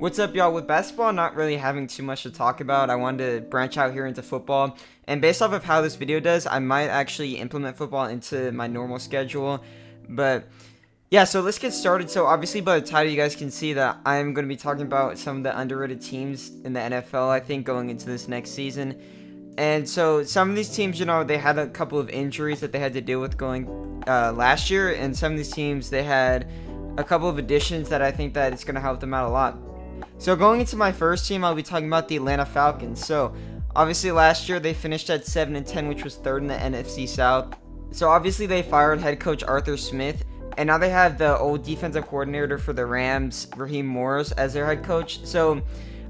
What's up, y'all? With basketball not really having too much to talk about, I wanted to branch out here into football. And based off of how this video does, I might actually implement football into my normal schedule. But yeah, so let's get started. So obviously by the title, you guys can see that I'm going to be talking about some of the underrated teams in the NFL, I think, going into this next season. And so some of these teams, they had a couple of injuries that they had to deal with going last year. And some of these teams, they had a couple of additions that I think that it's going to help them out a lot. So going into my first team, I'll be talking about the Atlanta Falcons. So obviously last year they finished at 7-10, which was third in the NFC South. So obviously they fired head coach Arthur Smith, and now they have the old defensive coordinator for the Rams, Raheem Morris, as their head coach. So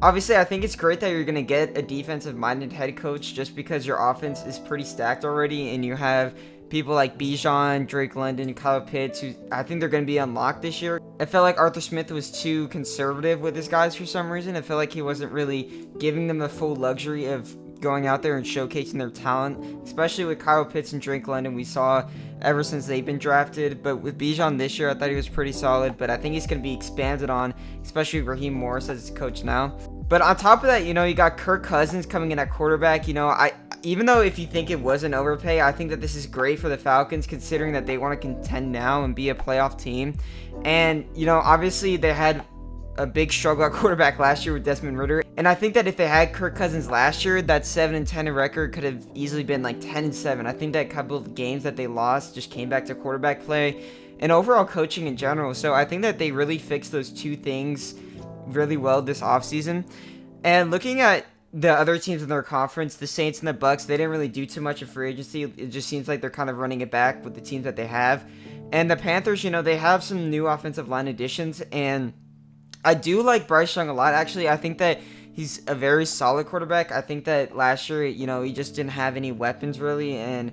obviously I think it's great that you're going to get a defensive-minded head coach just because your offense is pretty stacked already, and you have people like Bijan, Drake London, Kyle Pitts, who I think they're going to be unlocked this year. I felt like Arthur Smith was too conservative with his guys for some reason. I felt like he wasn't really giving them the full luxury of going out there and showcasing their talent, especially with Kyle Pitts and Drake London. We saw ever since they've been drafted, but with Bijan this year, I thought he was pretty solid, but I think he's going to be expanded on, especially Raheem Morris as his coach now. But on top of that, you got Kirk Cousins coming in at quarterback. Even though if you think it was an overpay, I think that this is great for the Falcons considering that they want to contend now and be a playoff team. And, obviously they had a big struggle at quarterback last year with Desmond Ridder. And I think that if they had Kirk Cousins last year, that 7-10 record could have easily been like 10-7. I think that a couple of games that they lost just came back to quarterback play and overall coaching in general. So I think that they really fixed those two things really well this offseason. And looking at the other teams in their conference, the Saints and the Bucks, they didn't really do too much of free agency. It just seems like they're kind of running it back with the teams that they have. And the Panthers, they have some new offensive line additions, and I do like Bryce Young a lot. Actually, I think that he's a very solid quarterback. I think that last year, he just didn't have any weapons really, and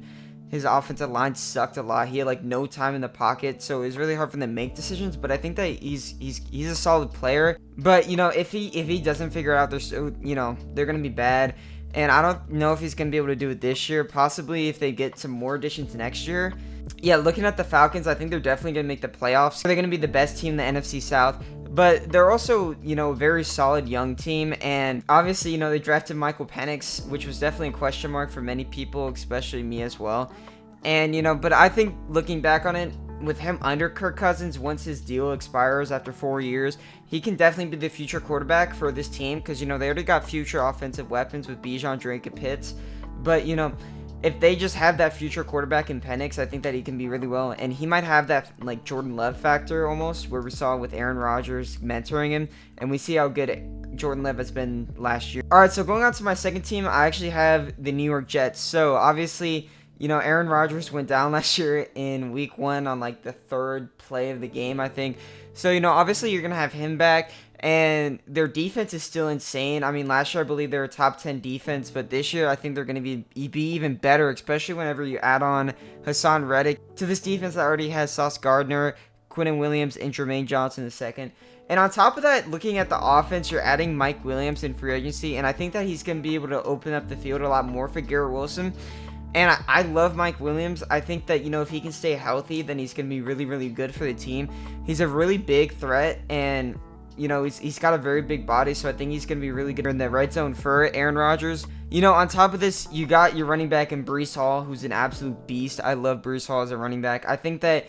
his offensive line sucked a lot. He had no time in the pocket, so it was really hard for them to make decisions. But I think that he's a solid player. But if he doesn't figure it out, they're gonna be bad. And I don't know if he's gonna be able to do it this year. Possibly if they get some more additions next year. Yeah, looking at the Falcons, I think they're definitely gonna make the playoffs. They're gonna be the best team in the NFC South. But they're also, a very solid young team. And obviously, they drafted Michael Penix, which was definitely a question mark for many people, especially me as well. And, but I think looking back on it, with him under Kirk Cousins, once his deal expires after 4 years, he can definitely be the future quarterback for this team. Because, they already got future offensive weapons with Bijan, Drake, and Pitts. But, if they just have that future quarterback in Penix, I think that he can be really well. And he might have that, Jordan Love factor almost, where we saw with Aaron Rodgers mentoring him. And we see how good Jordan Love has been last year. All right, so going on to my second team, I actually have the New York Jets. So, obviously, Aaron Rodgers went down last year in week 1 on, the third play of the game, I think. So, obviously, you're going to have him back. And their defense is still insane. I mean, last year I believe they were a top 10 defense, but this year I think they're going to be even better, especially whenever you add on Hassan Reddick to this defense that already has Sauce Gardner, Quinnen Williams, and Jermaine Johnson II. And on top of that, looking at the offense, you're adding Mike Williams in free agency, and I think that he's going to be able to open up the field a lot more for Garrett Wilson. And I love Mike Williams. I think that, if he can stay healthy, then he's going to be really, really good for the team. He's a really big threat, and he's got a very big body, so I think he's going to be really good in the red zone for Aaron Rodgers. On top of this, you got your running back in Breece Hall, who's an absolute beast. I love Breece Hall as a running back. I think that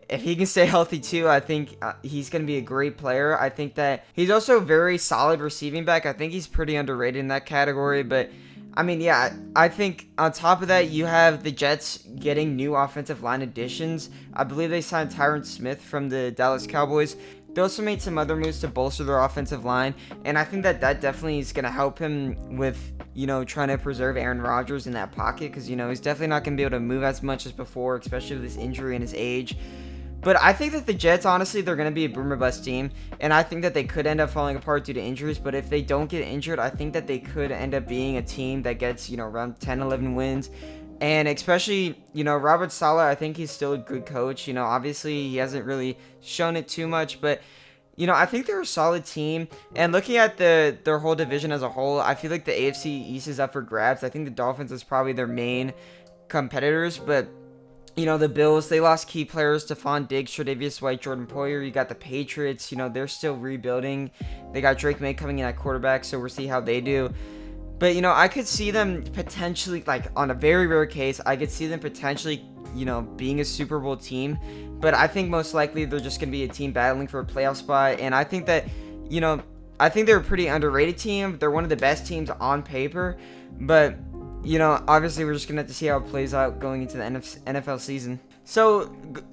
if he can stay healthy too, I think he's going to be a great player. I think that he's also a very solid receiving back. I think he's pretty underrated in that category, but I mean, yeah, I think on top of that, you have the Jets getting new offensive line additions. I believe they signed Tyron Smith from the Dallas Cowboys. They also made some other moves to bolster their offensive line, and I think that definitely is going to help him with, trying to preserve Aaron Rodgers in that pocket, because, he's definitely not going to be able to move as much as before, especially with his injury and his age. But I think that the Jets, honestly, they're going to be a boom or bust team, and I think that they could end up falling apart due to injuries, but if they don't get injured, I think that they could end up being a team that gets, around 10, 11 wins. And especially, Robert Saleh, I think he's still a good coach. Obviously he hasn't really shown it too much, but, I think they're a solid team. And looking at their whole division as a whole, I feel like the AFC East is up for grabs. I think the Dolphins is probably their main competitors, but, You know, the Bills, they lost key players, Stephon Diggs, Tre'Davious White, Jordan Poyer. You got the Patriots, you know, they're still rebuilding. They got Drake May coming in at quarterback, so we'll see how they do. But, you know, I could see them potentially, like, on a very rare case, I could see them potentially, you know, being a Super Bowl team. But I think most likely they're just going to be a team battling for a playoff spot. And I think that, you know, I think they're a pretty underrated team. They're one of the best teams on paper. But, you know, obviously we're just going to have to see how it plays out going into the NFL season. So,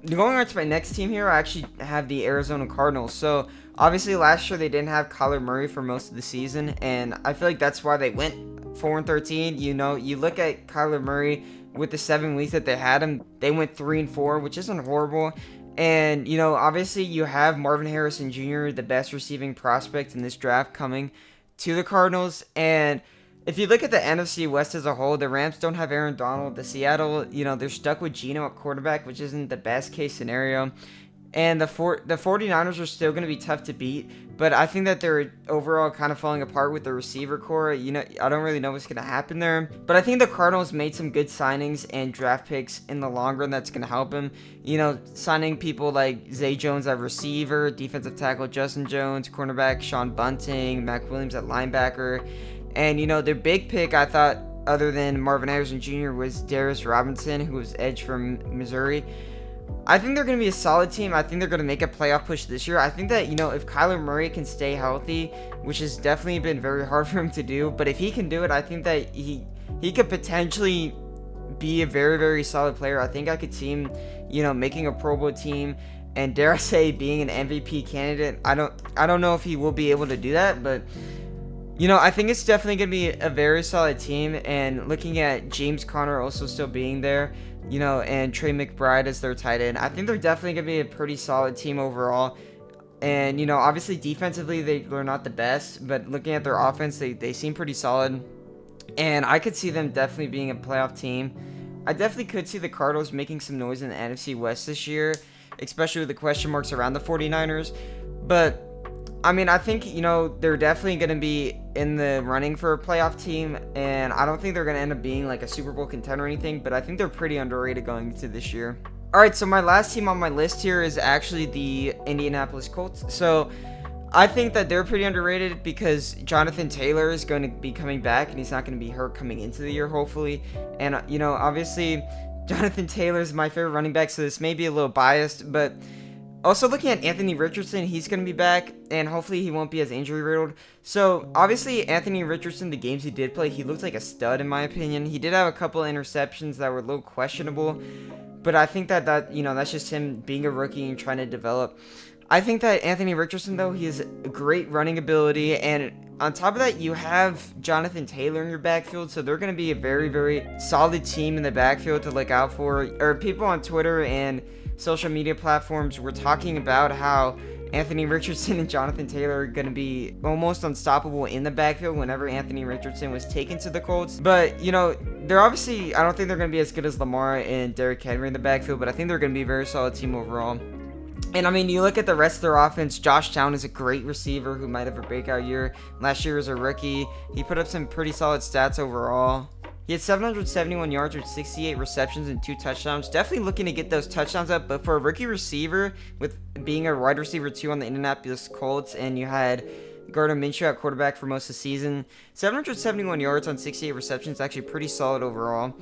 going on to my next team here, I actually have the Arizona Cardinals. So, obviously last year they didn't have Kyler Murray for most of the season, and I feel like that's why they went 4-13. You know, you look at Kyler Murray with the 7 weeks that they had him, they went 3-4, which isn't horrible. And, you know, obviously you have Marvin Harrison Jr., the best receiving prospect in this draft, coming to the Cardinals. And if you look at the NFC West as a whole, the Rams don't have Aaron Donald. The Seattle, you know, they're stuck with Geno at quarterback, which isn't the best case scenario. And the 49ers are still going to be tough to beat, but I think that they're overall kind of falling apart with the receiver core. You know, I don't really know what's going to happen there, but I think the Cardinals made some good signings and draft picks in the long run that's going to help them. You know, signing people like Zay Jones at receiver, defensive tackle Justin Jones, cornerback Sean Bunting, Mac Williams at linebacker. And, you know, their big pick, I thought, other than Marvin Harrison Jr., was Darius Robinson, who was edge from Missouri. I think they're going to be a solid team. I think they're going to make a playoff push this year. I think that, you know, if Kyler Murray can stay healthy, which has definitely been very hard for him to do, but if he can do it, I think that he could potentially be a very, very solid player. I think I could see him, you know, making a Pro Bowl team, and dare I say being an MVP candidate. I don't know if he will be able to do that, but, you know, I think it's definitely going to be a very solid team. And looking at James Conner also still being there, you know, and Trey McBride as their tight end, I think they're definitely going to be a pretty solid team overall. And, you know, obviously defensively, they're not the best, but looking at their offense, they seem pretty solid. And I could see them definitely being a playoff team. I definitely could see the Cardinals making some noise in the NFC West this year, especially with the question marks around the 49ers. But, I mean, I think, you know, they're definitely going to be in the running for a playoff team, and I don't think they're going to end up being like a Super Bowl contender or anything, but I think they're pretty underrated going into this year. All right, so my last team on my list here is actually the Indianapolis Colts. So I think that they're pretty underrated because Jonathan Taylor is going to be coming back, and he's not going to be hurt coming into the year, hopefully. And, you know, obviously, Jonathan Taylor is my favorite running back, so this may be a little biased, but also looking at Anthony Richardson, he's going to be back, and hopefully he won't be as injury-riddled. So, obviously, Anthony Richardson, the games he did play, he looked like a stud, in my opinion. He did have a couple of interceptions that were a little questionable, but I think that you know, that's just him being a rookie and trying to develop. I think that Anthony Richardson, though, he has a great running ability, and on top of that, you have Jonathan Taylor in your backfield, so they're going to be a very, very solid team in the backfield to look out for. Or people on Twitter and social media platforms were talking about how Anthony Richardson and Jonathan Taylor are going to be almost unstoppable in the backfield whenever Anthony Richardson was taken to the Colts. But, you know, they're obviously, I don't think they're going to be as good as Lamar and Derrick Henry in the backfield, but I think they're going to be a very solid team overall. And, I mean, you look at the rest of their offense, Josh Allen is a great receiver who might have a breakout year. Last year as a rookie, he put up some pretty solid stats overall. He had 771 yards with 68 receptions and 2 touchdowns. Definitely looking to get those touchdowns up, but for a rookie receiver, with being a wide receiver 2 on the Indianapolis Colts, and you had Gardner Minshew at quarterback for most of the season, 771 yards on 68 receptions is actually pretty solid overall.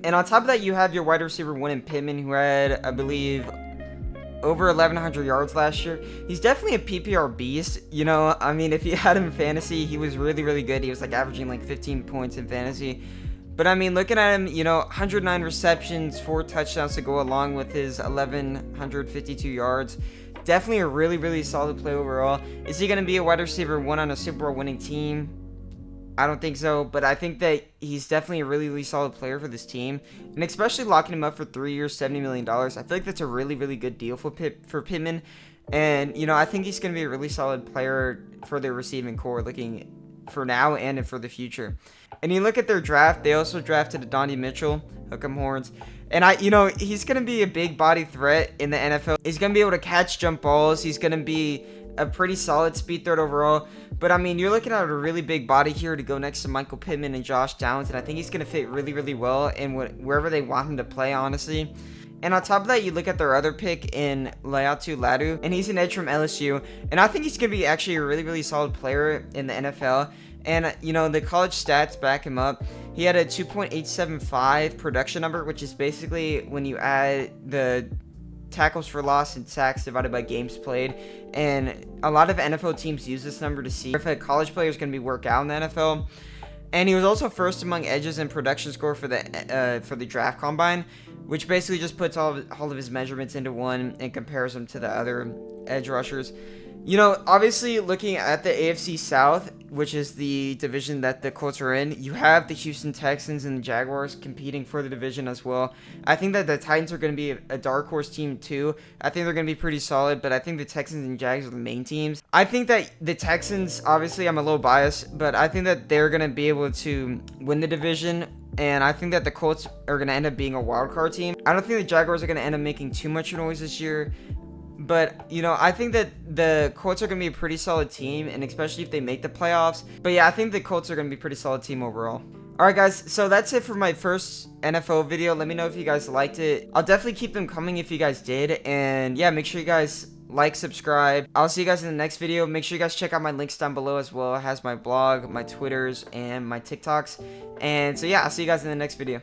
And on top of that, you have your wide receiver 1 in Pittman, who had, I believe, over 1,100 yards last year. He's definitely a PPR beast. You know, I mean, if you had him in fantasy, he was really, really good. He was like averaging like 15 points in fantasy. But, I mean, looking at him, you know, 109 receptions, 4 touchdowns to go along with his 1,152 yards. Definitely a really, really solid play overall. Is he going to be a wide receiver 1 on a Super Bowl winning team? I don't think so, but I think that he's definitely a really, really solid player for this team. And especially locking him up for 3 years, $70 million. I feel like that's a really, really good deal for Pittman. And, you know, I think he's going to be a really solid player for their receiving core looking for now and for the future. And you look at their draft, they also drafted Adonai Mitchell, Hook'em Horns. And he's going to be a big body threat in the NFL. He's going to be able to catch jump balls. He's going to be a pretty solid speed threat overall. But, I mean, you're looking at a really big body here to go next to Michael Pittman and Josh Downs. And I think he's going to fit really, really well in wherever they want him to play, honestly. And on top of that, you look at their other pick in Laiatu Latu, and he's an edge from LSU. And I think he's going to be actually a really, really solid player in the NFL. And, you know, the college stats back him up. He had a 2.875 production number, which is basically when you add the tackles for loss and sacks divided by games played. And a lot of NFL teams use this number to see if a college player is going to be work out in the NFL. And he was also first among edges in production score for the draft combine, which basically just puts all of his measurements into one and compares him to the other edge rushers. You know, obviously looking at the AFC South, which is the division that the Colts are in, you have the Houston Texans and the Jaguars competing for the division as well. I think that the Titans are going to be a dark horse team too. I think they're going to be pretty solid, but I think the Texans and Jags are the main teams. I think that the Texans, obviously I'm a little biased, but I think that they're going to be able to win the division. And I think that the Colts are going to end up being a wild card team. I don't think the Jaguars are going to end up making too much noise this year. But, you know, I think that the Colts are going to be a pretty solid team, and especially if they make the playoffs. But yeah, I think the Colts are going to be a pretty solid team overall. Alright guys, so that's it for my first NFL video. Let me know if you guys liked it. I'll definitely keep them coming if you guys did. And yeah, make sure you guys like, subscribe. I'll see you guys in the next video. Make sure you guys check out my links down below as well. It has my blog, my Twitters, and my TikToks. And so yeah, I'll see you guys in the next video.